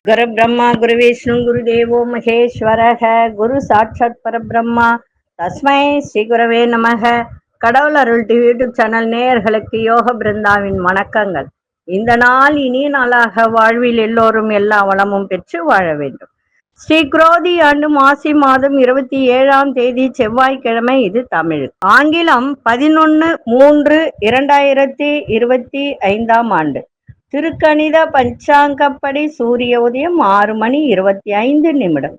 குரு பிரம்மா குரு விஷ்ணு குரு தேவோ மகேஸ்வரக குரு சாட்சாத் பரபிரம்மா தஸ்மை ஸ்ரீ குரவே நமக. கடவுள் அருள் டிவி யூடியூப் சேனல் நேயர்களுக்கு யோக பிருந்தாவின் வணக்கங்கள். இந்த நாள் இனிய நாளாக வாழ்வில் எல்லோரும் எல்லா வளமும் பெற்று வாழ வேண்டும். ஸ்ரீ குரோதி ஆண்டு மாசி மாதம் 27ஆம் தேதி செவ்வாய்க்கிழமை. இது தமிழ். ஆங்கிலம் 11/3/2025 ஆண்டு. திருக்கணித பஞ்சாங்கப்படி சூரிய உதயம் 6:25.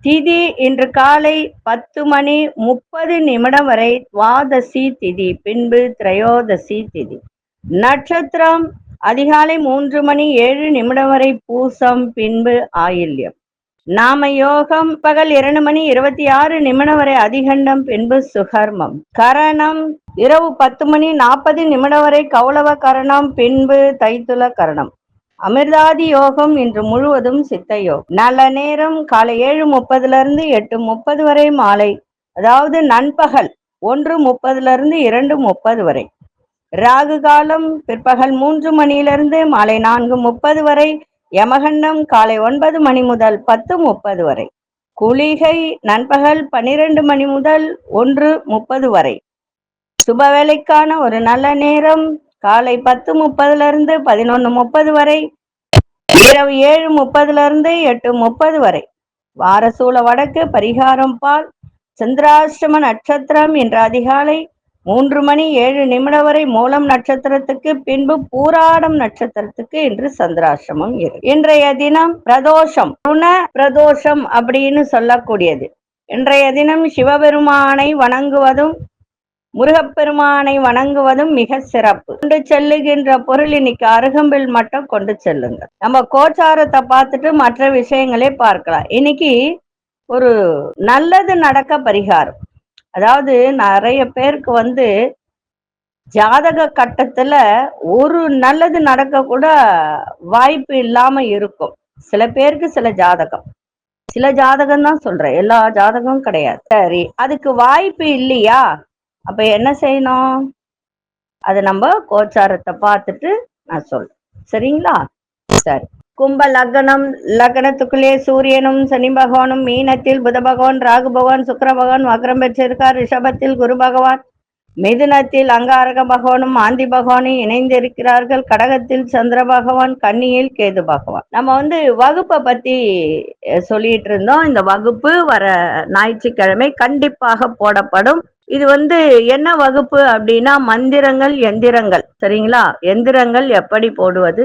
திதி இன்று காலை 10:30 வரை துவாதசி திதி, பின்பு திரையோதசி திதி. நட்சத்திரம் அதிகாலை 3:07 வரை பூசம், பின்பு ஆயில்யம். நாம யோகம் பகல் 2:26 வரை அதிகண்டம், பின்பு சுகர்மம். கரணம் இரவு 10:40 வரை கௌளவ கரணம், பின்பு தைத்துல கரணம். அமிர்தாதி யோகம் இன்று முழுவதும் சித்த யோகம். நல்ல நேரம் காலை 7:30 8:30 வரை, மாலை அதாவது நண்பகல் 1:30 2:30 வரை. ராகு காலம் பிற்பகல் 3 மாலை 4:30 வரை. யமகண்டம் காலை 9 முதல் 10:30 வரை. குளிகை நண்பகல் 12 முதல் 1:30 வரை. சுப வேலைக்கான ஒரு நல்ல நேரம் காலை 10:30 11:30 வரை. இரவு 7:30 8:30 வரை. வாரசூல வடக்கு, பரிகாரம் பால். சந்திராஷ்டம நட்சத்திரம் இன்று அதிகாலை 3:07 வரை மூலம் நட்சத்திரத்துக்கு, பின்பு பூராடம் நட்சத்திரத்துக்கு இன்று சந்திராஷ்டமம். இன்றைய தினம் பிரதோஷம், ருண பிரதோஷம் அப்படின்னு சொல்லக்கூடியது. இன்றைய தினம் சிவபெருமானை வணங்குவதும் முருகப்பெருமானை வணங்குவதும் மிக சிறப்பு. கொண்டு செல்லுகின்ற பொருள் இன்னைக்கு அருகம்பில் மட்டும் கொண்டு செல்லுங்க. நம்ம கோச்சாரத்தை பார்த்துட்டு மற்ற விஷயங்களே பார்க்கலாம். இன்னைக்கு ஒரு நல்லது நடக்க பரிகாரம். அதாவது நிறைய பேருக்கு ஜாதக கட்டத்துல ஒரு நல்லது நடக்க கூட வாய்ப்பு இல்லாம இருக்கும். சில பேருக்கு சில ஜாதகம் தான் சொல்றேன், எல்லா ஜாதகமும் கிடையாது. சரி, அதுக்கு வாய்ப்பு இல்லையா? அப்ப என்ன செய்யணும்? அது நம்ம கோச்சாரத்தை பார்த்துட்டு நான் சொல்றேன், சரிங்களா? சரி. கும்ப லக்னம், லக்னத்துக்குள்ளே சூரியனும் சனி பகவானும், மீனத்தில் புத பகவான், ராகு பகவான், சுக்கிர பகவான் வக்ரம் பெற்றிருக்கார். ரிஷபத்தில் குரு பகவான், மிதுனத்தில் அங்காரக பகவானும் ஆந்தி பகவானும் இணைந்திருக்கிறார்கள். கடகத்தில் சந்திர பகவான், கன்னியில் கேது பகவான். நம்ம வகுப்பை பத்தி சொல்லிட்டு இருந்தோம். இந்த வகுப்பு வர ஞாயிற்றுக்கிழமை கண்டிப்பாக போடப்படும். இது என்ன வகுப்பு அப்படின்னா, மந்திரங்கள், எந்திரங்கள். சரிங்களா? எந்திரங்கள் எப்படி போடுவது,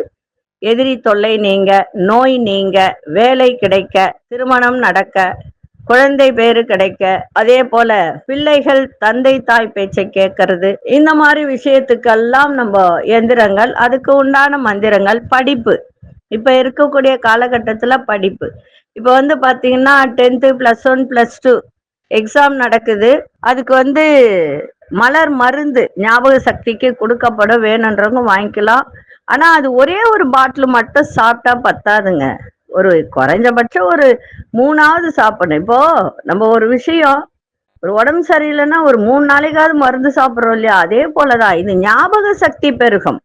எதிரி தொல்லை நீங்க, நோய் நீங்க, வேலை கிடைக்க, திருமணம் நடக்க, குழந்தை பேரு கிடைக்க, அதே போல பிள்ளைகள் தந்தை தாய் பேச்சை கேட்கறது, இந்த மாதிரி விஷயத்துக்கெல்லாம் நம்ம எந்திரங்கள், அதுக்கு உண்டான மந்திரங்கள். படிப்பு, இப்ப இருக்கக்கூடிய காலகட்டத்துல படிப்பு. இப்ப பாத்தீங்கன்னா 10th +1 +2 எக்ஸாம் நடக்குது. அதுக்கு மலர் மருந்து ஞாபக சக்திக்கு கொடுக்கப்பட, வேணுன்றவங்க வாங்கிக்கலாம். ஆனா அது ஒரே ஒரு பாட்டில் மட்டும் சாப்பிட்டா பத்தாதுங்க. ஒரு குறைஞ்சபட்சம் ஒரு 3ஆவது சாப்பிடணும். இப்போ நம்ம ஒரு விஷயம், ஒரு உடம்பு சரியில்லைன்னா ஒரு 3 நாளைக்காவது மருந்து சாப்பிட்றோம் இல்லையா? அதே போலதான் இது ஞாபக சக்தி பெருகும்.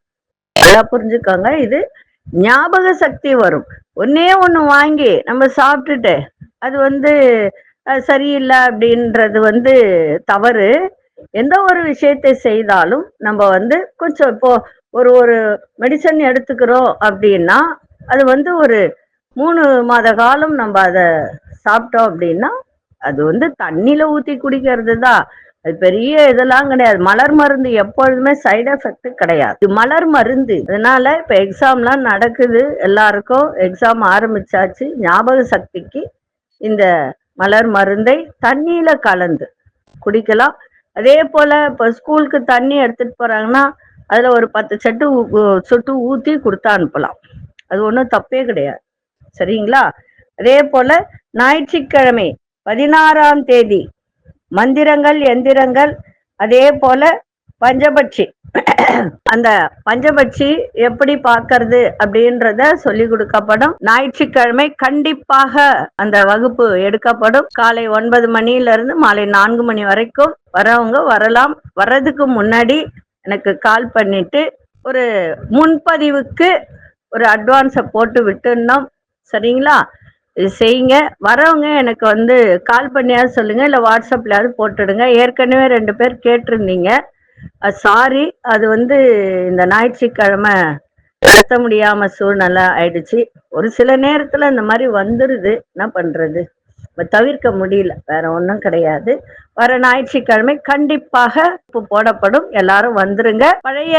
நல்லா புரிஞ்சுக்கோங்க, இது ஞாபக சக்தி வரும். ஒன்னே ஒண்ணு வாங்கி நம்ம சாப்பிட்டுட்டு அது சரியில்லை அப்படின்றது தவறு. எந்த ஒரு விஷயத்தை செய்தாலும் நம்ம கொஞ்சம், இப்போ ஒரு மெடிசன் எடுத்துக்கிறோம் அப்படின்னா அது ஒரு 3 மாத காலம் நம்ம அதை சாப்பிட்டோம் அப்படின்னா அது தண்ணியில ஊத்தி குடிக்கிறது தான். அது பெரிய இதெல்லாம் கிடையாது. மலர் மருந்து எப்பொழுதுமே சைடு எஃபெக்ட் கிடையாது. இது மலர் மருந்து. அதனால இப்ப எக்ஸாம்லாம் நடக்குது, எல்லாருக்கும் எக்ஸாம் ஆரம்பிச்சாச்சு. ஞாபக சக்திக்கு இந்த மலர் மருந்தை தண்ணியில கலந்து குடிக்கலாம். அதே போல இப்ப ஸ்கூலுக்கு தண்ணி எடுத்துட்டு போறாங்கன்னா அதுல ஒரு 10 சொட்டு ஊத்தி கொடுத்தா அனுப்பலாம். அது ஒன்றும் தப்பே கிடையாது, சரிங்களா? அதே போல ஞாயிற்றுக்கிழமை 16ஆம் தேதி மந்திரங்கள், எந்திரங்கள், அதே போல பஞ்சபட்சி. அந்த பஞ்சபட்சி எப்படி பார்க்கறது அப்படின்றத சொல்லி கொடுக்கப்படும். ஞாயிற்றுக்கிழமை கண்டிப்பாக அந்த வகுப்பு எடுக்கப்படும். காலை 9 மணியிலிருந்து மாலை 4 மணி வரைக்கும் வரவங்க வரலாம். வர்றதுக்கு முன்னாடி எனக்கு கால் பண்ணிட்டு ஒரு முன்பதிவுக்கு ஒரு அட்வான்ஸை போட்டு விட்டுருந்தோம். சரிங்களா? இது செய்யுங்க. வரவங்க எனக்கு வந்து கால் பண்ணியாவது சொல்லுங்க, இல்ல வாட்ஸ்அப்லயாவது போட்டுடுங்க. ஏற்கனவே 2 பேர் கேட்டிருந்தீங்க. சாரி, அது வந்து இந்த ஞாயிற்றுக்கிழமை நடத்த முடியாம சூழ்நிலை ஆயிடுச்சு. ஒரு சில நேரத்துல இந்த மாதிரி வந்துருது, என்ன பண்றது? தவிர்க்க முடியல, வேற ஒண்ணும் கிடையாது. வர ஞாயிற்றுக்கிழமை கண்டிப்பாக போடப்படும். எல்லாரும் வந்துருங்க. பழைய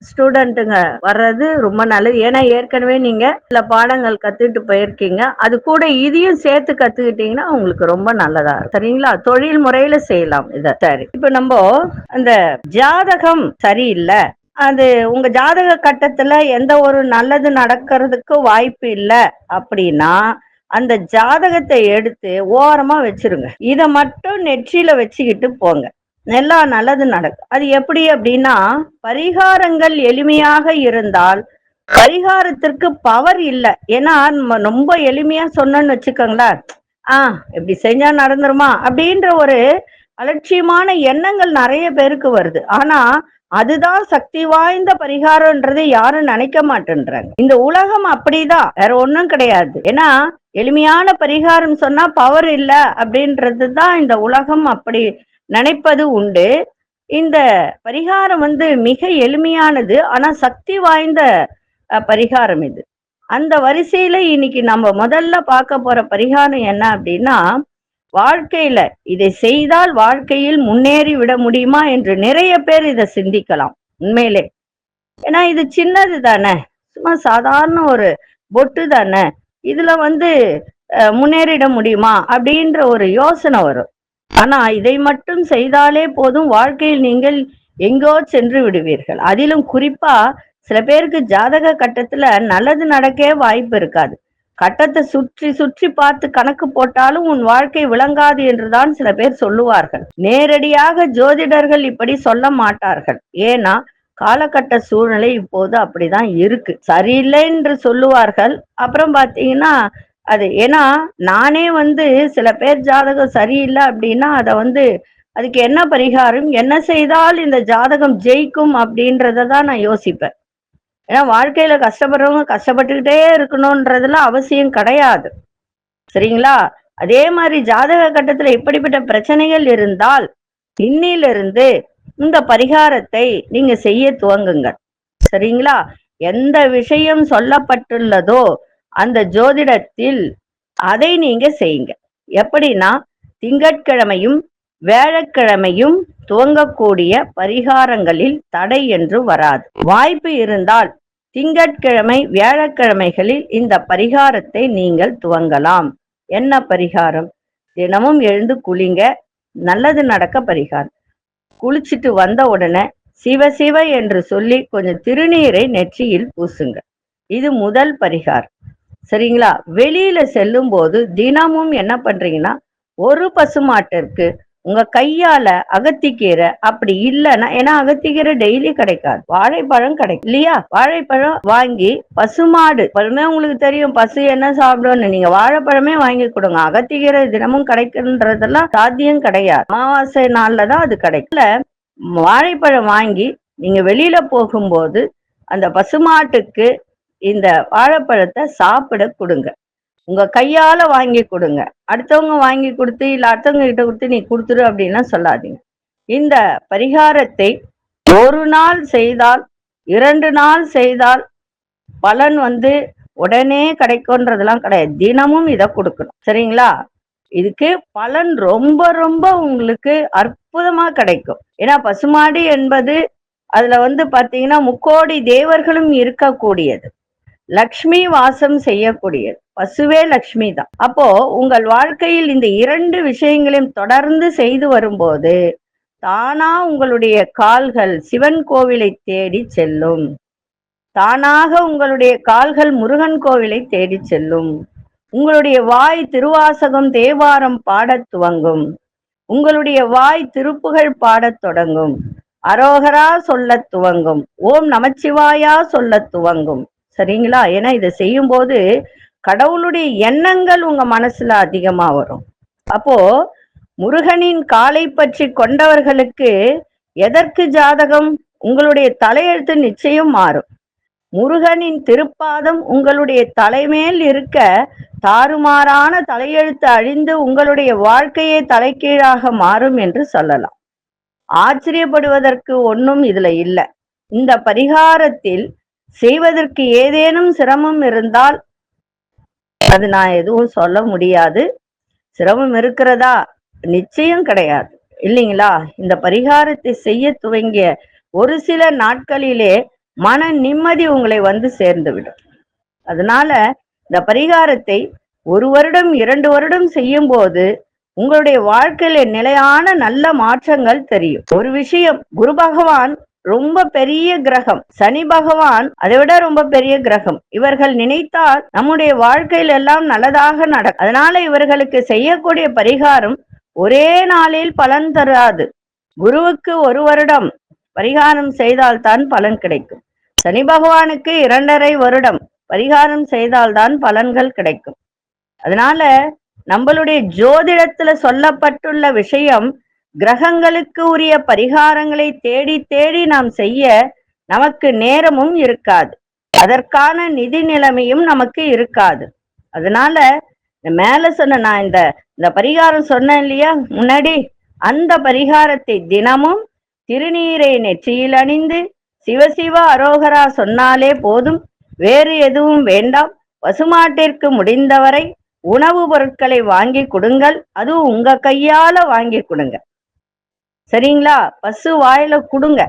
ஸ்டூடெண்ட்டுங்க வர்றது ரொம்ப நல்லது. ஏன்னா ஏற்கனவே நீங்க சில பாடங்கள் கத்துட்டு போயிருக்கீங்க. அது கூட இதையும் சேர்த்து கத்துக்கிட்டீங்கன்னா உங்களுக்கு ரொம்ப நல்லதா இருக்கும். சரிங்களா? தொழில் முறையில செய்யலாம் இத. சரி, இப்ப நம்ம அந்த ஜாதகம் சரியில்லை, அது உங்க ஜாதக கட்டத்துல எந்த ஒரு நல்லது நடக்கிறதுக்கு வாய்ப்பு இல்லை அப்படின்னா அந்த ஜாதகத்தை எடுத்து ஓரமா வச்சிருங்க. இத மட்டும் நெற்றியில வச்சுக்கிட்டு போங்க, எல்லாம் நல்லது நடக்கும். அது எப்படி அப்படின்னா, பரிகாரங்கள் எளிமையாக இருந்தால் பரிகாரத்திற்கு பவர் இல்லை. ஏன்னா ரொம்ப எளிமையா சொன்னோன்னு வச்சுக்கோங்களேன், இப்படி செஞ்சா நடந்துருமா அப்படின்ற ஒரு அலட்சியமான எண்ணங்கள் நிறைய பேருக்கு வருது. ஆனா அதுதான் சக்தி வாய்ந்த பரிகாரம்ன்றது யாரும் நினைக்க மாட்டேன்றாங்க. இந்த உலகம் அப்படிதான், வேற ஒண்ணும் கிடையாது. ஏன்னா எளிமையான பரிகாரம் சொன்னா பவர் இல்ல அப்படின்றது தான் இந்த உலகம் அப்படி நினைப்பது உண்டு. இந்த பரிகாரம் வந்து மிக எளிமையானது, ஆனா சக்தி வாய்ந்த பரிகாரம் இது. அந்த வரிசையில இன்னைக்கு நம்ம முதல்ல பார்க்க போற பரிகாரம் என்ன அப்படின்னா, வாழ்க்கையில இதை செய்தால் வாழ்க்கையில் முன்னேறி விட முடியுமா என்று நிறைய பேர் இதை சிந்திக்கலாம் உண்மையிலே. ஏன்னா இது சின்னது தானே, சும்மா சாதாரண ஒரு பொட்டு தானே, இதுல வந்து முன்னேறிட முடியுமா அப்படின்ற ஒரு யோசனை வரும். ஆனா இதை மட்டும் செய்தாலே போதும், வாழ்க்கையில் நீங்கள் எங்கோ சென்று விடுவீர்கள். அதிலும் குறிப்பா சில பேருக்கு ஜாதக கட்டத்துல நல்லது நடக்கவே வாய்ப்பு இருக்காது. கட்டத்தை சுற்றி சுற்றி பார்த்து கணக்கு போட்டாலும் உன் வாழ்க்கை விளங்காது என்றுதான் சில பேர் சொல்லுவார்கள். நேரடியாக ஜோதிடர்கள் இப்படி சொல்ல மாட்டார்கள். ஏன்னா காலகட்ட சூழ்நிலை இப்போது அப்படிதான் இருக்கு. சரியில்லை என்று சொல்லுவார்கள். அப்புறம் பாத்தீங்கன்னா அது, ஏன்னா நானே வந்து சில பேர் ஜாதகம் சரியில்லை அப்படின்னா அதை வந்து அதுக்கு என்ன பரிகாரம், என்ன செய்தால் இந்த ஜாதகம் ஜெயிக்கும் அப்படின்றதான் நான் யோசிப்பேன். ஏன்னா வாழ்க்கையில கஷ்டப்படுறவங்க கஷ்டப்பட்டுக்கிட்டே இருக்கணும்ன்றதுல அவசியம் கிடையாது. சரிங்களா? அதே மாதிரி ஜாதக கட்டத்துல எப்படிப்பட்ட பிரச்சனைகள் இருந்தால் இன்னிலிருந்து இந்த பரிகாரத்தை நீங்க செய்ய துவங்குங்க. சரிங்களா? எந்த விஷயம் சொல்லப்பட்டுள்ளதோ அந்த ஜோதிடத்தில் அதை நீங்க செய்யுங்க. எப்படின்னா, திங்கட்கிழமையும் வியாழக்கிழமையும் துவங்கக்கூடிய பரிகாரங்களில் தடை என்று வராது. வாய்ப்பு இருந்தால் திங்கட்கிழமை வியாழக்கிழமைகளில் இந்த பரிகாரத்தை நீங்கள் துவங்கலாம். என்ன பரிகாரம்? தினமும் எழுந்து குளிங்க, நல்லது நடக்க பரிகாரம். குளிச்சுட்டு வந்த உடனே சிவ சிவ என்று சொல்லி கொஞ்சம் திருநீரை நெற்றியில் பூசுங்க. இது முதல் பரிகாரம். சரிங்களா? வெளியில செல்லும் போது தினமும் என்ன பண்றீங்கன்னா, ஒரு பசுமாட்டிற்கு உங்க கையால அகத்திக்கீரை, அப்படி இல்லைன்னா, ஏன்னா அகத்திக்கீரை டெய்லி கிடைக்காது, வாழைப்பழம் கிடைக்கும் இல்லையா, வாழைப்பழம் வாங்கி பசுமாடு பழமே உங்களுக்கு தெரியும் பசு என்ன சாப்பிடும்னு, நீங்க வாழைப்பழமே வாங்கி கொடுங்க. அகத்திக்கீரை தினமும் கிடைக்குன்றதெல்லாம் சாத்தியம் கிடையாது. அமாவாசை நாள்ல தான் அது கிடைக்கல. வாழைப்பழம் வாங்கி நீங்க வெளியில போகும்போது அந்த பசுமாட்டுக்கு இந்த வாழைப்பழத்தை சாப்பிட கொடுங்க. உங்க கையால வாங்கி கொடுங்க. அடுத்தவங்க வாங்கி கொடுத்து இல்ல அடுத்தவங்க கிட்ட கொடுத்து நீ கொடுத்துரு அப்படின்னா சொல்லாதீங்க. இந்த பரிகாரத்தை ஒரு நாள் செய்தால் 2 நாள் செய்தால் பலன் வந்து உடனே கிடைக்கும்ன்றதெல்லாம் கிடையாது. தினமும் இதை கொடுக்கணும். சரிங்களா? இதுக்கு பலன் ரொம்ப ரொம்ப உங்களுக்கு அற்புதமா கிடைக்கும். ஏன்னா பசுமாடு என்பது அதுல வந்து பாத்தீங்கன்னா முக்கோடி தேவர்களும் இருக்கக்கூடியது, லக்ஷ்மி வாசம் செய்யக்கூடியது. பசுவே லக்ஷ்மி தான். அப்போ உங்கள் வாழ்க்கையில் இந்த 2 விஷயங்களையும் தொடர்ந்து செய்து வரும்போது தானா உங்களுடைய கால்கள் சிவன் கோவிலை தேடி செல்லும். தானாக உங்களுடைய கால்கள் முருகன் கோவிலை தேடி செல்லும். உங்களுடைய வாய் திருவாசகம் தேவாரம் பாடத் துவங்கும். உங்களுடைய வாய் திருப்புகழ் பாடத் தொடங்கும். அரோகரா சொல்ல துவங்கும். ஓம் நமச்சிவாயா சொல்ல துவங்கும். சரிங்களா? ஏன்னா இதை செய்யும் போது கடவுளுடைய எண்ணங்கள் உங்க மனசுல அதிகமா வரும். அப்போ முருகனின் காலை பற்றி கொண்டவர்களுக்கு எதற்கு ஜாதகம், உங்களுடைய தலையெழுத்து நிச்சயம் மாறும். முருகனின் திருப்பாதம் உங்களுடைய தலைமேல் இருக்க தாறுமாறான தலையெழுத்து அழிந்து உங்களுடைய வாழ்க்கையே தலைகீழாக மாறும் என்று சொல்லலாம். ஆச்சரியப்படுவதற்கு ஒன்றும் இதுல இல்லை. இந்த பரிகாரத்தில் செய்வதற்கு ஏதேனும் சிரமம் இருந்தால் அது நான் எதுவும் சொல்ல முடியாது. சிரமம் இருக்கிறதா? நிச்சயம் கிடையாது, இல்லைங்களா? இந்த பரிகாரத்தை செய்ய துவங்கிய ஒரு சில நாட்களிலே மன நிம்மதி உங்களை வந்து சேர்ந்துவிடும். அதனால இந்த பரிகாரத்தை 1 வருடம் 2 வருடம் செய்யும் போது உங்களுடைய வாழ்க்கையில நிலையான நல்ல மாற்றங்கள் தெரியும். ஒரு விஷயம், குரு பகவான் ரொம்ப பெரிய கிரகம், சனி பகவான் அதை விட ரொம்ப பெரிய கிரகம். இவர்கள் நினைத்தால் நம்முடைய வாழ்க்கையில் எல்லாம் நல்லதாக நடக்கும். அதனால இவர்களுக்கு செய்யக்கூடிய பரிகாரம் ஒரே நாளில் பலன் தராது. குருவுக்கு 1 வருடம் பரிகாரம் செய்தால்தான் பலன் கிடைக்கும். சனி பகவானுக்கு 2.5 வருடம் பரிகாரம் செய்தால்தான் பலன்கள் கிடைக்கும். அதனால நம்மளுடைய ஜோதிடத்துல சொல்லப்பட்டுள்ள விஷயம், கிரகங்களுக்கு உரிய பரிகாரங்களை தேடி தேடி நாம் செய்ய நமக்கு நேரமும் இருக்காது, அதற்கான நிதி நிலைமையும் நமக்கு இருக்காது. அதனால மேல சொன்ன நான் இந்த பரிகாரம் சொன்னேன் இல்லையா முன்னாடி, அந்த பரிகாரத்தை தினமும் திருநீரை நெற்றியில் அணிந்து சிவசிவ அரோகரா சொன்னாலே போதும், வேறு எதுவும் வேண்டாம். பசுமாட்டிற்கு முடிந்தவரை உணவு பொருட்களை வாங்கி கொடுங்கள், அதுவும் உங்க கையால வாங்கி கொடுங்க, சரிங்களா? பசு வாயில கொடுங்க.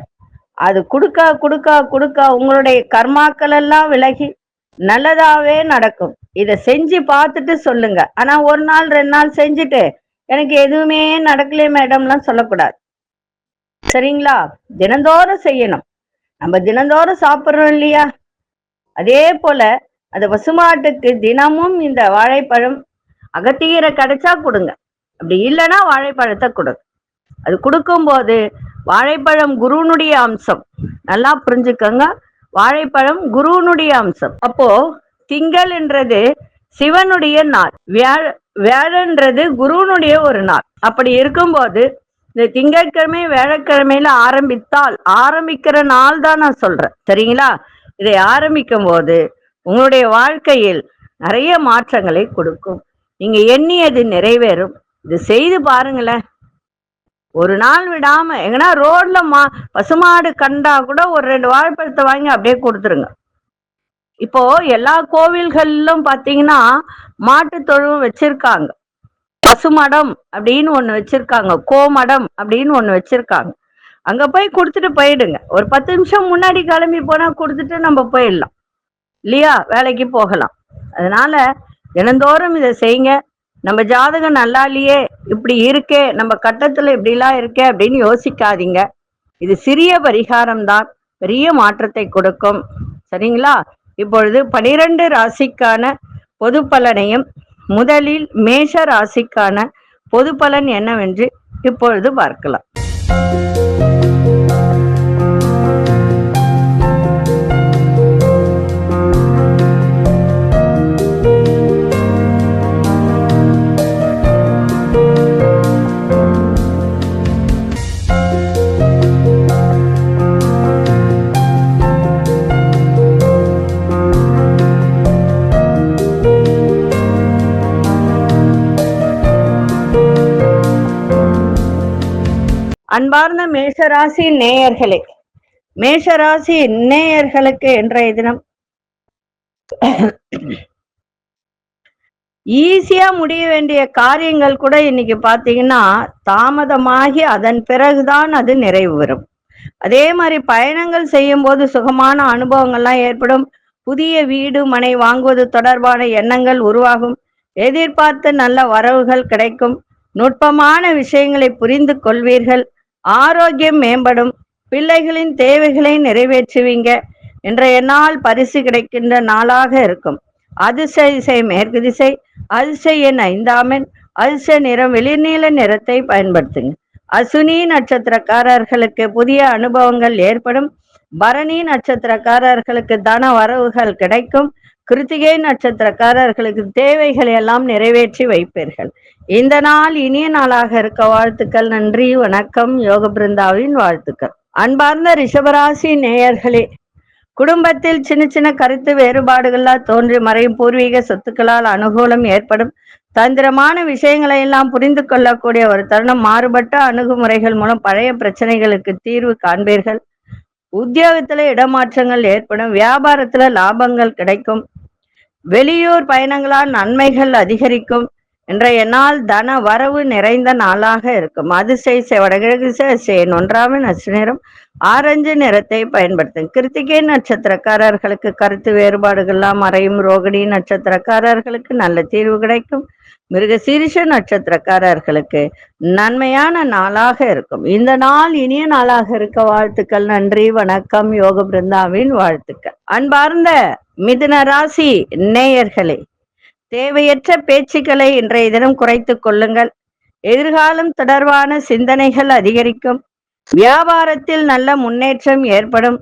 அது கொடுக்க உங்களுடைய கர்மாக்கள் எல்லாம் விலகி நல்லதாவே நடக்கும். இதை செஞ்சு பார்த்துட்டு சொல்லுங்க. ஆனா 1 நாள் 2 நாள் செஞ்சுட்டு எனக்கு எதுவுமே நடக்கலையே மேடம்லாம் சொல்லக்கூடாது, சரிங்களா? தினந்தோறும் செய்யணும். நம்ம தினந்தோறும் சாப்பிட்றோம் இல்லையா, அதே போல அந்த பசுமாட்டுக்கு தினமும் இந்த வாழைப்பழம், அகத்திகீரை கிடைச்சா கொடுங்க, அப்படி இல்லைன்னா வாழைப்பழத்தை கொடுங்க. அது கொடுக்கும்போது வாழைப்பழம் குருனுடைய அம்சம், நல்லா புரிஞ்சுக்கோங்க. வாழைப்பழம் குருனுடைய அம்சம். அப்போ திங்கள் என்றது சிவனுடைய நாள், வியாழன்றது குருனுடைய ஒரு நாள். அப்படி இருக்கும்போது இந்த திங்கட்கிழமை வியாழக்கிழமையில ஆரம்பிக்கிற நாள் தான் நான் சொல்றேன், சரிங்களா? இதை ஆரம்பிக்கும் போது உங்களுடைய வாழ்க்கையில் நிறைய மாற்றங்களை கொடுக்கும். நீங்க எண்ணியது நிறைவேறும். இது செய்து பாருங்களேன். ஒரு நாள் விடாம எங்கன்னா ரோட்ல பசுமாடு கண்டா கூட ஒரு 2 வாழைப்பழத்தை வாங்கி அப்படியே கொடுத்துருங்க. இப்போ எல்லா கோவில்களிலும் பாத்தீங்கன்னா மாட்டு தொழுவம் வச்சிருக்காங்க, பசுமடம் அப்படின்னு ஒண்ணு வச்சிருக்காங்க, கோமடம் அப்படின்னு ஒண்ணு வச்சிருக்காங்க. அங்க போய் கொடுத்துட்டு போயிடுங்க. ஒரு 10 நிமிஷம் முன்னாடி கிளம்பி போனா கொடுத்துட்டு நம்ம போயிடலாம் இல்லையா, வேலைக்கு போகலாம். அதனால தினந்தோறும் இதை செய்யுங்க. நம்ம ஜாதகம் நல்லா இல்லையே, இப்படி இருக்கே, நம்ம கட்டத்துல இப்படிலாம் இருக்கே அப்படின்னு யோசிக்காதீங்க. இது சிறிய பரிகாரம் தான், பெரிய மாற்றத்தை கொடுக்கும், சரிங்களா? இப்பொழுது 12 ராசிக்கான பொது பலனையும், முதலில் மேஷ ராசிக்கான பொது பலன் என்னவென்று இப்பொழுது பார்க்கலாம். அன்பார்ந்த மேஷராசி நேயர்களே, மேஷராசி நேயர்களுக்கு இன்றைய தினம் ஈஸியா முடிய வேண்டிய காரியங்கள் கூட இன்னைக்கு பாத்தீங்கன்னா தாமதமாகி அதன் பிறகுதான் அது நிறைவு வரும். அதே மாதிரி பயணங்கள் செய்யும் போது சுகமான அனுபவங்கள்லாம் ஏற்படும். புதிய வீடு மனை வாங்குவது தொடர்பான எண்ணங்கள் உருவாகும். எதிர்பார்த்த நல்ல வரவுகள் கிடைக்கும். நுட்பமான விஷயங்களை புரிந்து கொள்வீர்கள். ஆரோக்கியம் மேம்படும். பிள்ளைகளின் தேவைகளை நிறைவேற்றுவீங்க. இன்றைய நாள் பரிசு கிடைக்கின்ற நாளாக இருக்கும். அதிர்ஷ்ட திசை மேற்கு திசை. அதிர்ஷ்ட எண் 5ஆம் எண். அதிர்ஷ்ட நிறம் வெளிர்நீல நிறத்தை பயன்படுத்துங்க. அசுனி நட்சத்திரக்காரர்களுக்கு புதிய அனுபவங்கள் ஏற்படும். பரணி நட்சத்திரக்காரர்களுக்கு தன வரவுகள் கிடைக்கும். கிருத்திகை நட்சத்திரக்காரர்களுக்கு தேவைகளை எல்லாம் நிறைவேற்றி வைப்பீர்கள். இந்த நாள் இனிய நாளாக இருக்க வாழ்த்துக்கள். நன்றி, வணக்கம். யோக பிருந்தாவின் வாழ்த்துக்கள். அன்பார்ந்த ரிஷபராசி நேயர்களே, குடும்பத்தில் சின்ன சின்ன கருத்து வேறுபாடுகளால் தோன்றி மறையும் பூர்வீக சொத்துக்களால் அனுகூலம் ஏற்படும். தந்திரமான விஷயங்களை எல்லாம் புரிந்து கொள்ளக்கூடிய ஒரு தருணம். மாறுபட்ட அணுகுமுறைகள் மூலம் பழைய பிரச்சனைகளுக்கு தீர்வு காண்பீர்கள். உத்தியோகத்துல இடமாற்றங்கள் ஏற்படும். வியாபாரத்துல லாபங்கள் கிடைக்கும். வெளியூர் பயணங்களால் நன்மைகள் அதிகரிக்கும். இன்றைய நாள் தன வரவு நிறைந்த நாளாக இருக்கும். அதிசய வடகிழக்கு திசை ஒன்றாம் நட்சத்திரம் ஆரஞ்சு நிறத்தை பயன்படுத்தும். கிருத்திகை நட்சத்திரக்காரர்களுக்கு கருத்து வேறுபாடுகள்லாம் மறையும். ரோகிணி நட்சத்திரக்காரர்களுக்கு நல்ல தீர்வு கிடைக்கும். மிருகசீரிஷ நட்சத்திரக்காரர்களுக்கு நன்மையான நாளாக இருக்கும். இந்த நாள் இனிய நாளாக இருக்க வாழ்த்துக்கள். நன்றி, வணக்கம். யோக பிருந்தாவின் வாழ்த்துக்கள். அன்பார்ந்த மிதுன ராசி நேயர்களே, தேவையற்ற பேச்சுக்களை இன்றைய தினம் குறைத்துக் கொள்ளுங்கள். எதிர்காலம் தொடர்பான சிந்தனைகள் அதிகரிக்கும். வியாபாரத்தில் நல்ல முன்னேற்றம் ஏற்படும்.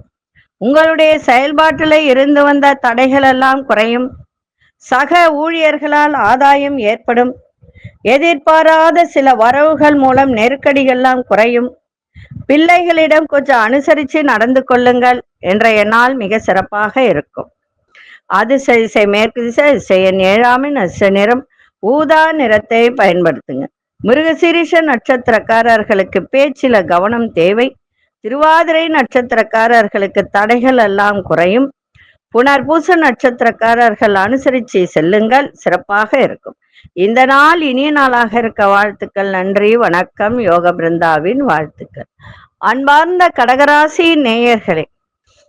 உங்களுடைய செயல்பாட்டில் இருந்து வந்த தடைகள் எல்லாம் குறையும். சக ஊழியர்களால் ஆதாயம் ஏற்படும். எதிர்பாராத சில வரவுகள் மூலம் நெருக்கடிகள்லாம் குறையும். பிள்ளைகளிடம் கொஞ்சம் அனுசரித்து நடந்து கொள்ளுங்கள். இன்றைய நாள் மிக சிறப்பாக இருக்கும். அதிசய மேற்கு திசை 7ஆம் நிறம் ஊதா நிறத்தை பயன்படுத்துங்க. மிருகசீரிஷ நட்சத்திரக்காரர்களுக்கு பேச்சில கவனம் தேவை. திருவாதிரை நட்சத்திரக்காரர்களுக்கு தடைகள் எல்லாம் குறையும். புனர்பூச நட்சத்திரக்காரர்கள் அனுசரித்து செல்லுங்கள், சிறப்பாக இருக்கும். இந்த நாள் இனிய நாளாக இருக்க வாழ்த்துக்கள். நன்றி, வணக்கம். யோக பிருந்தாவின் வாழ்த்துக்கள். அன்பார்ந்த கடகராசி நேயர்களே,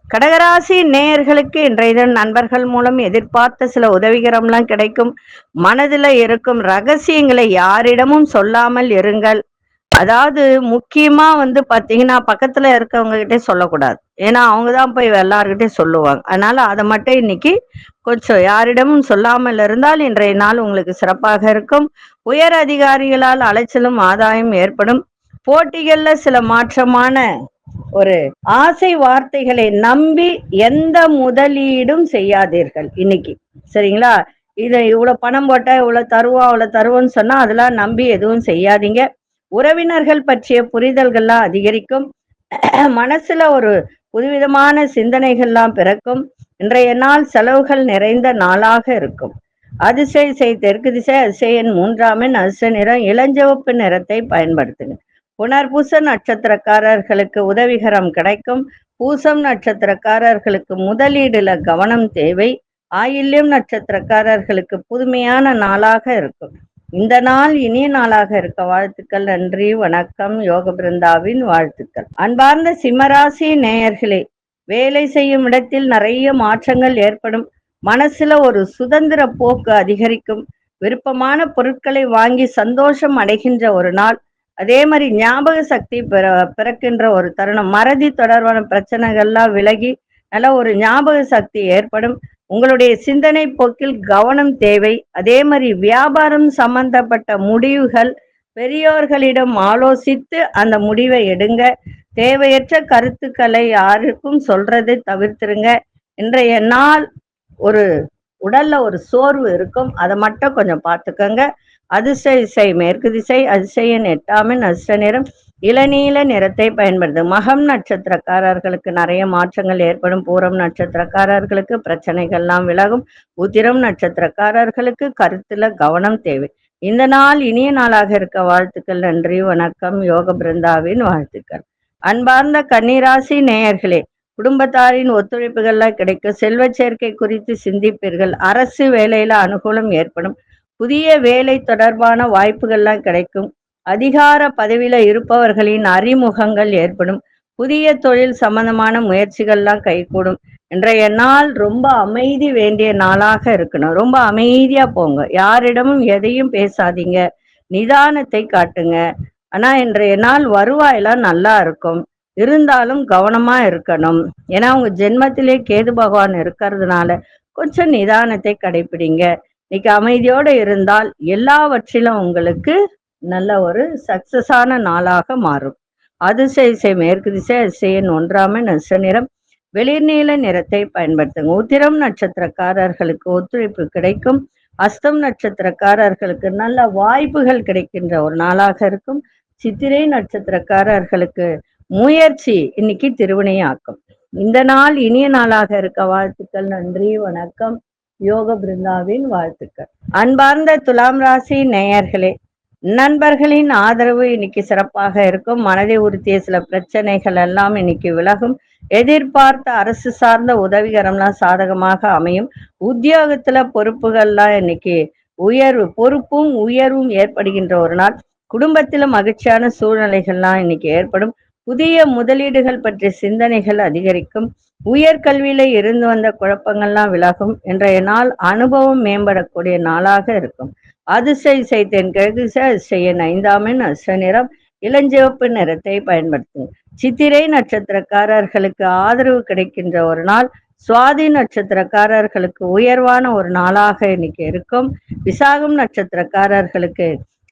கடகராசி நேயர்களுக்கு இன்றைய தினம் நண்பர்கள் மூலம் எதிர்பார்த்த சில உதவிகரம்லாம் கிடைக்கும். மனதில் இருக்கும் ரகசியங்களை யாரிடமும் சொல்லாமல் இருங்கள். அதாவது முக்கியமா பாத்தீங்கன்னா பக்கத்துல இருக்கவங்க கிட்டே சொல்லக்கூடாது. ஏன்னா அவங்கதான் போய் எல்லார்கிட்டே சொல்லுவாங்க. அதனால அதை மட்டும் இன்னைக்கு கொஞ்சம் யாரிடமும் சொல்லாமல் இருந்தால் இன்றைய நாள் உங்களுக்கு சிறப்பாக இருக்கும். உயர் அதிகாரிகளால் அலைச்சலும் ஆதாயம் ஏற்படும். போட்டிகள்ல சில மாற்றமான ஒரு ஆசை வார்த்தைகளை நம்பி எந்த முதலீடும் செய்யாதீர்கள் இன்னைக்கு, சரிங்களா? இதை இவ்வளவு பணம் போட்டா இவ்வளவு தருவோம் அவ்வளவு தருவோம்னு சொன்னா அதெல்லாம் நம்பி எதுவும் செய்யாதீங்க. உறவினர்கள் பற்றிய புரிதல்கள்லாம் அதிகரிக்கும். மனசுல ஒரு புதுவிதமான சிந்தனைகள்லாம் பிறக்கும். இன்றைய நாள் செலவுகள் நிறைந்த நாளாக இருக்கும். அதிசய தெற்கு திசை அதிசயன் 3ஆம் அதிர்ஷ்ட நிறம் இளஞ்சிவப்பு நிறத்தை பயன்படுத்துங்க. புனர்பூச நட்சத்திரக்காரர்களுக்கு உதவிகரம் கிடைக்கும். பூசம் நட்சத்திரக்காரர்களுக்கு முதலீடுல கவனம் தேவை. ஆயில்யம் நட்சத்திரக்காரர்களுக்கு புதுமையான நாளாக இருக்கும். இந்த நாள் இனிய நாளாக இருக்க வாழ்த்துக்கள். நன்றி, வணக்கம். யோக பிருந்தாவின் வாழ்த்துக்கள். அன்பார்ந்த சிம்மராசி நேயர்களே, வேலை செய்யும் இடத்தில் நிறைய மாற்றங்கள் ஏற்படும். மனசுல ஒரு சுதந்திர போக்கு அதிகரிக்கும். விருப்பமான பொருட்களை வாங்கி சந்தோஷம் அடைகின்ற ஒரு நாள். அதே மாதிரி ஞாபக சக்தி பிறக்கின்ற ஒரு தருணம். மறதி தொடர்பான பிரச்சனைகள்லாம் விலகி நல்ல ஒரு ஞாபக சக்தி ஏற்படும். உங்களுடைய சிந்தனை போக்கில் கவனம் தேவை. அதே மாதிரி வியாபாரம் சம்பந்தப்பட்ட முடிவுகள் பெரியோர்களிடம் ஆலோசித்து அந்த முடிவை எடுங்க. தேவையற்ற கருத்துக்களை யாருக்கும் சொல்றதை தவிர்த்துருங்க. இன்றைய நாள் ஒரு உடல்ல ஒரு சோர்வு இருக்கும், அதை மட்டும் கொஞ்சம் பார்த்துக்கோங்க. அதிசய மேற்கு திசை அதிசயன் 8ஆம் அதிர்ஷ்ட நிறம் இளநீல நிறத்தை பயன்படுது. மகம் நட்சத்திரக்காரர்களுக்கு நிறைய மாற்றங்கள் ஏற்படும். பூரம் நட்சத்திரக்காரர்களுக்கு பிரச்சனைகள்லாம் விலகும். உத்திரம் நட்சத்திரக்காரர்களுக்கு கருத்துல கவனம் தேவை. இந்த நாள் இனிய நாளாக இருக்க வாழ்த்துக்கள். நன்றி, வணக்கம். யோக பிருந்தாவின் வாழ்த்துக்கள். அன்பார்ந்த கன்னிராசி நேயர்களே, குடும்பத்தாரின் ஒத்துழைப்புகள்லாம் கிடைக்கும். செல்வ சேர்க்கை குறித்து சிந்திப்பீர்கள். அரசு வேலையில அனுகூலம் ஏற்படும். புதிய வேலை தொடர்பான வாய்ப்புகள்லாம் கிடைக்கும். அதிகார பதவியில இருப்பவர்களின் அறிமுகங்கள் ஏற்படும். புதிய தொழில் சம்பந்தமான முயற்சிகள்லாம் கைகூடும். இன்றைய நாள் ரொம்ப அமைதி வேண்டிய நாளாக இருக்கணும். ரொம்ப அமைதியா போங்க. யாரிடமும் எதையும் பேசாதீங்க. நிதானத்தை காட்டுங்க. ஆனா இன்றைய நாள் வருவாயெல்லாம் நல்லா இருக்கும். இருந்தாலும் கவனமா இருக்கணும். ஏன்னா உங்க ஜென்மத்திலே கேது பகவான் இருக்கிறதுனால கொஞ்சம் நிதானத்தை கடைபிடிங்க. இன்னைக்கு அமைதியோடு இருந்தால் எல்லாவற்றிலும் உங்களுக்கு நல்ல ஒரு சக்சஸான நாளாக மாறும். அதிசய மேற்கு திசை அதிசயன் 1ஆம் அதிர்ஷ்ட நிறம் வெளிர்நீல நிறத்தை பயன்படுத்துங்க. உத்திரம் நட்சத்திரக்காரர்களுக்கு ஒத்துழைப்பு கிடைக்கும். அஸ்தம் நட்சத்திரக்காரர்களுக்கு நல்ல வாய்ப்புகள் கிடைக்கின்ற ஒரு நாளாக இருக்கும். சித்திரை நட்சத்திரக்காரர்களுக்கு முயற்சி இன்னைக்கு திருவினையாக்கும். இந்த நாள் இனிய நாளாக இருக்க வாழ்த்துக்கள். நன்றி, வணக்கம். யோக பிருந்தாவின் வாழ்த்துக்கள். அன்பார்ந்த துலாம் ராசி நேயர்களே, நண்பர்களின் ஆதரவு இன்னைக்கு சிறப்பாக இருக்கும். மனதை உறுத்திய சில பிரச்சனைகள் எல்லாம் இன்னைக்கு விலகும். எதிர்பார்த்த அரசு சார்ந்த உதவிகரம்லாம் சாதகமாக அமையும். உத்தியோகத்துல பொறுப்புகள்லாம் இன்னைக்கு பொறுப்பும் உயர்வும் ஏற்படுகின்ற ஒரு நாள். குடும்பத்தில மகிழ்ச்சியான சூழ்நிலைகள்லாம் இன்னைக்கு ஏற்படும். புதிய முதலீடுகள் பற்றிய சிந்தனைகள் அதிகரிக்கும். உயர்கல்வியில இருந்து வந்த குழப்பங்கள்லாம் விலகும். இன்றைய நாள் அனுபவம் மேம்படக்கூடிய நாளாக இருக்கும். அதிசய தென்கிழக்கு அதிசய 5ஆம் அஸ்ர நிறம் இளஞ்சிவப்பு நிறத்தை பயன்படுத்தும். சித்திரை நட்சத்திரக்காரர்களுக்கு ஆதரவு கிடைக்கின்ற ஒரு நாள். சுவாதி நட்சத்திரக்காரர்களுக்கு உயர்வான ஒரு நாளாக இன்னைக்கு இருக்கும். விசாகம் நட்சத்திரக்காரர்களுக்கு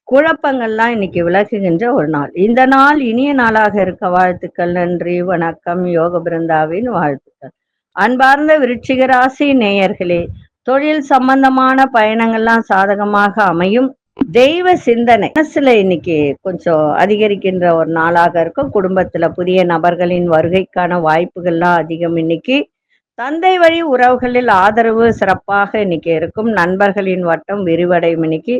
குழப்பங்கள்லாம் இன்னைக்கு விலகுகின்ற ஒரு நாள். இந்த நாள் இனிய நாளாக இருக்க வாழ்த்துக்கள். நன்றி, வணக்கம். யோக பிருந்தாவின் வாழ்த்துக்கள். அன்பார்ந்த விருச்சிக ராசி நேயர்களே, தொழில் சம்பந்தமான பயணங்கள்லாம் சாதகமாக அமையும். தெய்வ சிந்தனை மனசுல இன்னைக்கு கொஞ்சம் அதிகரிக்கின்ற ஒரு நாளாக இருக்கும். குடும்பத்துல புதிய நபர்களின் வருகைக்கான வாய்ப்புகள்லாம் அதிகம். இன்னைக்கு தந்தை வழி உறவுகளில் ஆதரவு சிறப்பாக இன்னைக்கு இருக்கும். நண்பர்களின் வட்டம் விரிவடையும். இன்னைக்கு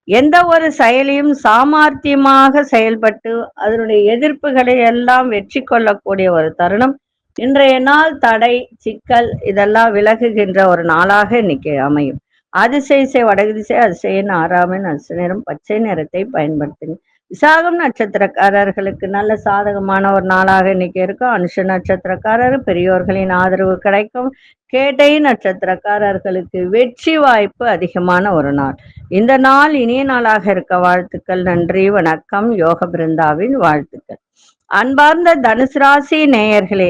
எந்த ஒரு செயலையும் சாமர்த்தியமாக செயல்பட்டு அதனுடைய எதிர்ப்புகளை எல்லாம் வெற்றி கொள்ளக்கூடிய ஒரு தருணம். இன்றைய நாள் தடை சிக்கல் இதெல்லாம் விலகுகின்ற ஒரு நாளாக இன்னைக்கு அமையும். அதிசய வடகு திசை அதிசய 6ஆம் அஸ்ர நிறம் பச்சை நிறத்தை பயன்படுத்துங்க. விசாகம் நட்சத்திரக்காரர்களுக்கு நல்ல சாதகமான ஒரு நாளாக இன்னைக்கு இருக்கும். அனுஷ நட்சத்திரக்காரர் பெரியோர்களின் ஆதரவு கிடைக்கும். கேட்டை நட்சத்திரக்காரர்களுக்கு வெற்றி வாய்ப்பு அதிகமான ஒரு நாள். இந்த நாள் இனிய நாளாக இருக்க வாழ்த்துக்கள். நன்றி, வணக்கம். யோக பிருந்தாவின் வாழ்த்துக்கள். அன்பார்ந்த தனுசு ராசி நேயர்களே,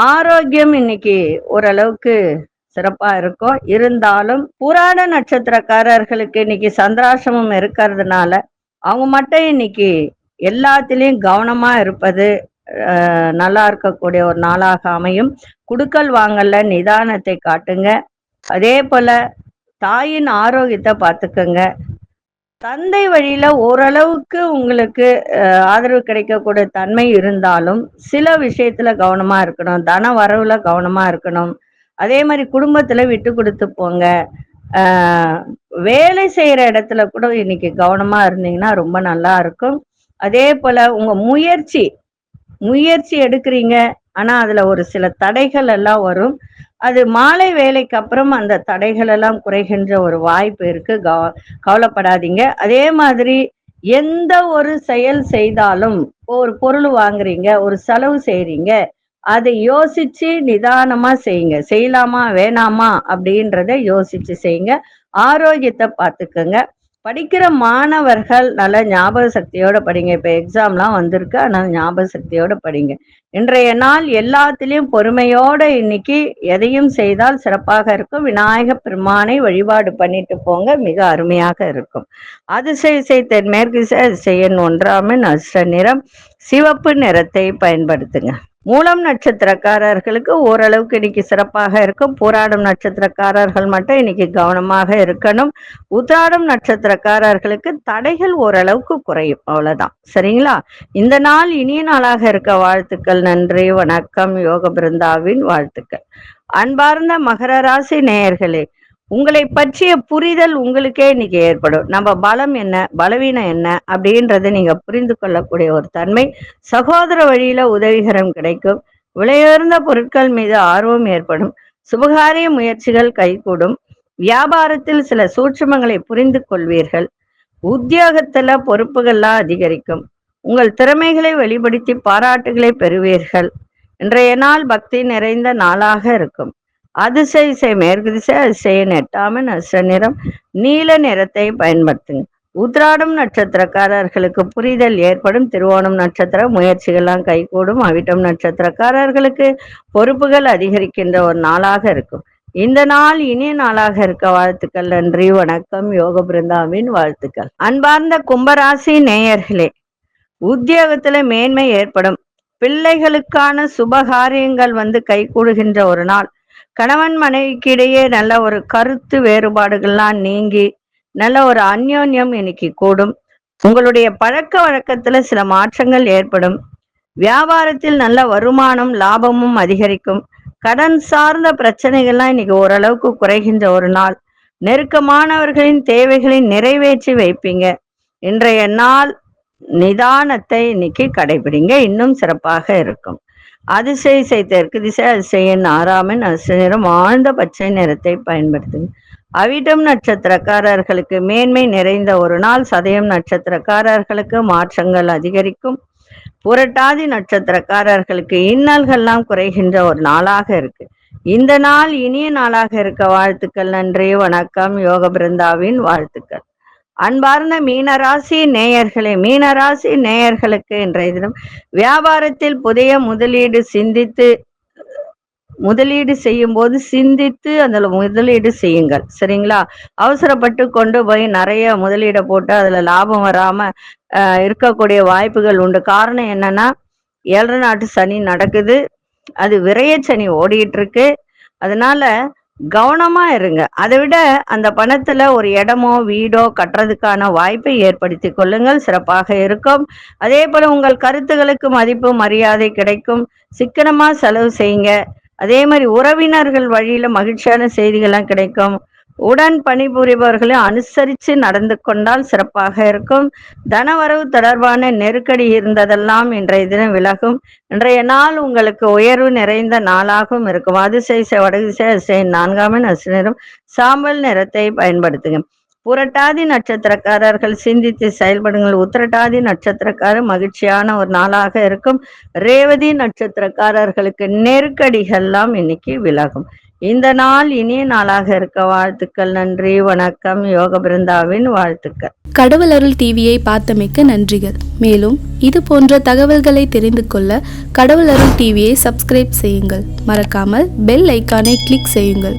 ஆரோக்கியம் இன்னைக்கு ஓரளவுக்கு சிறப்பா இருக்கும். இருந்தாலும் புராண நட்சத்திரக்காரர்களுக்கு இன்னைக்கு சந்திராசிரமம் இருக்கிறதுனால அவங்க மட்டும் இன்னைக்கு எல்லாத்திலையும் கவனமா இருப்பது நல்லா இருக்கக்கூடிய ஒரு நாளாக அமையும். குடுக்கல் வாங்கல நிதானத்தை காட்டுங்க. அதே போல தாயின் ஆரோக்கியத்தை பார்த்துக்கோங்க. தந்தை வழியில ஓரளவுக்கு உங்களுக்கு ஆதரவு கிடைக்கக்கூடிய தன்மை இருந்தாலும் சில விஷயத்துல கவனமா இருக்கணும். தன வரவுல கவனமா இருக்கணும். அதே மாதிரி குடும்பத்துல விட்டு கொடுத்து போங்க. வேலை செய்யற இடத்துல கூட இன்னைக்கு கவனமா இருந்தீங்கன்னா ரொம்ப நல்லா இருக்கும். அதே போல உங்க முயற்சி எடுக்கிறீங்க, ஆனா அதுல ஒரு சில தடைகள் எல்லாம் வரும். அது மாலை வேலைக்கு அப்புறம் அந்த தடைகள் எல்லாம் குறைகின்ற ஒரு வாய்ப்பு இருக்கு. கவலைப்படாதீங்க. அதே மாதிரி எந்த ஒரு செயல் செய்தாலும், ஒரு பொருள் வாங்குறீங்க, ஒரு செலவு செய்றீங்க, அதை யோசிச்சு நிதானமா செய்யுங்க. செய்யலாமா வேணாமா அப்படின்றத யோசிச்சு செய்யுங்க. ஆரோக்கியத்தை பார்த்துக்கோங்க. படிக்கிற மாணவர்கள் நல்ல ஞாபக சக்தியோட படிங்க. இப்ப எக்ஸாம்லாம் வந்திருக்கு, அதனால ஞாபக சக்தியோட படிங்க. இன்றைய நாள் எல்லாத்திலையும் பொறுமையோட இன்னைக்கு எதையும் செய்தால் சிறப்பாக இருக்கும். விநாயக பெருமானை வழிபாடு பண்ணிட்டு போங்க, மிக அருமையாக இருக்கும். அதிசய தென்மேற்கு அதிசய 1ஆம் அஸ்ர நிறம் சிவப்பு நிறத்தை பயன்படுத்துங்க. மூலம் நட்சத்திரக்காரர்களுக்கு ஓரளவுக்கு இன்னைக்கு சிறப்பாக இருக்கும். போராடும் நட்சத்திரக்காரர்கள் மட்டும் இன்னைக்கு கவனமாக இருக்கணும். உத்திராடம் நட்சத்திரக்காரர்களுக்கு தடைகள் ஓரளவுக்கு குறையும், அவ்வளவுதான். சரிங்களா? இந்த நாள் இனிய நாளாக இருக்க வாழ்த்துக்கள். நன்றி, வணக்கம். யோக பிருந்தாவின் வாழ்த்துக்கள். அன்பார்ந்த மகர ராசி நேயர்களே, உங்களை பற்றிய புரிதல் உங்களுக்கே இன்னைக்கு ஏற்படும். நம்ம பலம் என்ன பலவீனம் என்ன அப்படின்றத நீங்க புரிந்து கொள்ளக்கூடிய ஒரு தன்மை. சகோதர வழியில உதவிகரம் கிடைக்கும். விலையுயர்ந்த பொருட்கள் மீது ஆர்வம் ஏற்படும். சுபகாரிய முயற்சிகள் கைகூடும். வியாபாரத்தில் சில சூட்சுமங்களை புரிந்து கொள்வீர்கள். உத்தியோகத்துல பொறுப்புகள்லாம் அதிகரிக்கும். உங்கள் திறமைகளை வெளிப்படுத்தி பாராட்டுகளை பெறுவீர்கள். இன்றைய நாள் பக்தி நிறைந்த நாளாக இருக்கும். அதிசய மேற்கு திசை அதிசய 8ஆம் அஸ்ர நிறம் நீல நிறத்தை பயன்படுத்துங்க. உத்திராடம் நட்சத்திரக்காரர்களுக்கு புரிதல் ஏற்படும். திருவோணம் நட்சத்திர முயற்சிகள்லாம் கைகூடும். அவிட்டம் நட்சத்திரக்காரர்களுக்கு பொறுப்புகள் அதிகரிக்கின்ற ஒரு நாளாக இருக்கும். இந்த நாள் இனிய நாளாக இருக்க வாழ்த்துக்கள். நன்றி, வணக்கம். யோக பிருந்தாவின் வாழ்த்துக்கள். அன்பார்ந்த கும்பராசி நேயர்களே, உத்தியோகத்துல மேன்மை ஏற்படும். பிள்ளைகளுக்கான சுபகாரியங்கள் கைகூடுகின்ற ஒரு நாள். கணவன் மனைவிக்கு இடையே நல்ல ஒரு கருத்து வேறுபாடுகள்லாம் நீங்கி நல்ல ஒரு அந்யோன்யம் இன்னைக்கு கூடும். உங்களுடைய பழக்க வழக்கத்துல சில மாற்றங்கள் ஏற்படும். வியாபாரத்தில் நல்ல வருமானம் லாபமும் அதிகரிக்கும். கடன் சார்ந்த பிரச்சனைகள்லாம் இன்னைக்கு ஓரளவுக்கு குறைகின்ற ஒரு நாள். நெருக்கமானவர்களின் தேவைகளை நிறைவேற்றி வைப்பீங்க. இன்றைய நாள் நிதானத்தை இன்னைக்கு கடைபிடிங்க, இன்னும் சிறப்பாக இருக்கும். அதிசய தெற்கு திசை, அதிசயன் 6 அதிர்ஷ்ட நிறம் ஆழ்ந்த பச்சை நிறத்தை பயன்படுத்துங்க. அவிட்டம் நட்சத்திரக்காரர்களுக்கு மேன்மை நிறைந்த ஒரு நாள். சதயம் நட்சத்திரக்காரர்களுக்கு மாற்றங்கள் அதிகரிக்கும். புரட்டாதி நட்சத்திரக்காரர்களுக்கு இன்னல்கள்லாம் குறைகின்ற ஒரு நாளாக இருக்கு. இந்த நாள் இனிய நாளாக இருக்க வாழ்த்துக்கள். நன்றி, வணக்கம். யோக பிருந்தாவின் வாழ்த்துக்கள். அன்பார்ந்த மீனராசி நேயர்களே, மீனராசி நேயர்களுக்கு இன்றைய தினம் வியாபாரத்தில் புதிய முதலீடு செய்யும் போது சிந்தித்து அதில் முதலீடு செய்யுங்கள், சரிங்களா? அவசரப்பட்டு கொண்டு போய் நிறைய முதலீடை போட்டு அதுல லாபம் வராம இருக்கக்கூடிய வாய்ப்புகள் உண்டு. காரணம் என்னன்னா, 7 நாட்டு சனி நடக்குது, அது விரய சனி ஓடிட்டு இருக்கு. அதனால கவனமா இருங்க. அதை விட அந்த பணத்துல ஒரு இடமோ வீடோ கட்டுறதுக்கான வாய்ப்பை ஏற்படுத்தி கொள்ளுங்கள், சிறப்பாக இருக்கும். அதே போல உங்கள் கருத்துகளுக்கு மதிப்பு மரியாதை கிடைக்கும். சிக்கனமா செலவு செய்யுங்க. அதே மாதிரி உறவினர்கள் வழியில மகிழ்ச்சியான செய்திகள்லாம் கிடைக்கும். உடன் பணிபுரிபவர்களை அனுசரித்து நடந்து கொண்டால் சிறப்பாக இருக்கும். தனவரவு தொடர்பான நெருக்கடி இருந்ததெல்லாம் இன்றைய தினம் விலகும். இன்றைய நாள் உங்களுக்கு உயர்வு நிறைந்த நாளாகவும் இருக்கும். அதிசய வடகு திசை, அதிசயம் 4 அதிர்ஷ்ட நிறம் சாம்பல் நிறத்தை பயன்படுத்துங்க. புரட்டாதி நட்சத்திரக்காரர்கள் சிந்தித்து செயல்படுங்கள். உத்திரட்டாதி நட்சத்திரக்காரர் மகிழ்ச்சியான ஒரு நாளாக இருக்கும். ரேவதி நட்சத்திரக்காரர்களுக்கு நெருக்கடிகள்லாம் இன்னைக்கு விலகும். இந்த நாள் இனிய நாளாக இருக்க வாழ்த்துக்கள். நன்றி, வணக்கம். யோக பிருந்தாவின் வாழ்த்துக்கள். கடவுள் அருள் டிவியை பார்த்தமைக்கு நன்றிகள். மேலும் இது போன்ற தகவல்களை தெரிந்து கொள்ள கடவுள் அருள் டிவியை சப்ஸ்கிரைப் செய்யுங்கள். மறக்காமல் பெல் ஐக்கானை கிளிக் செய்யுங்கள்.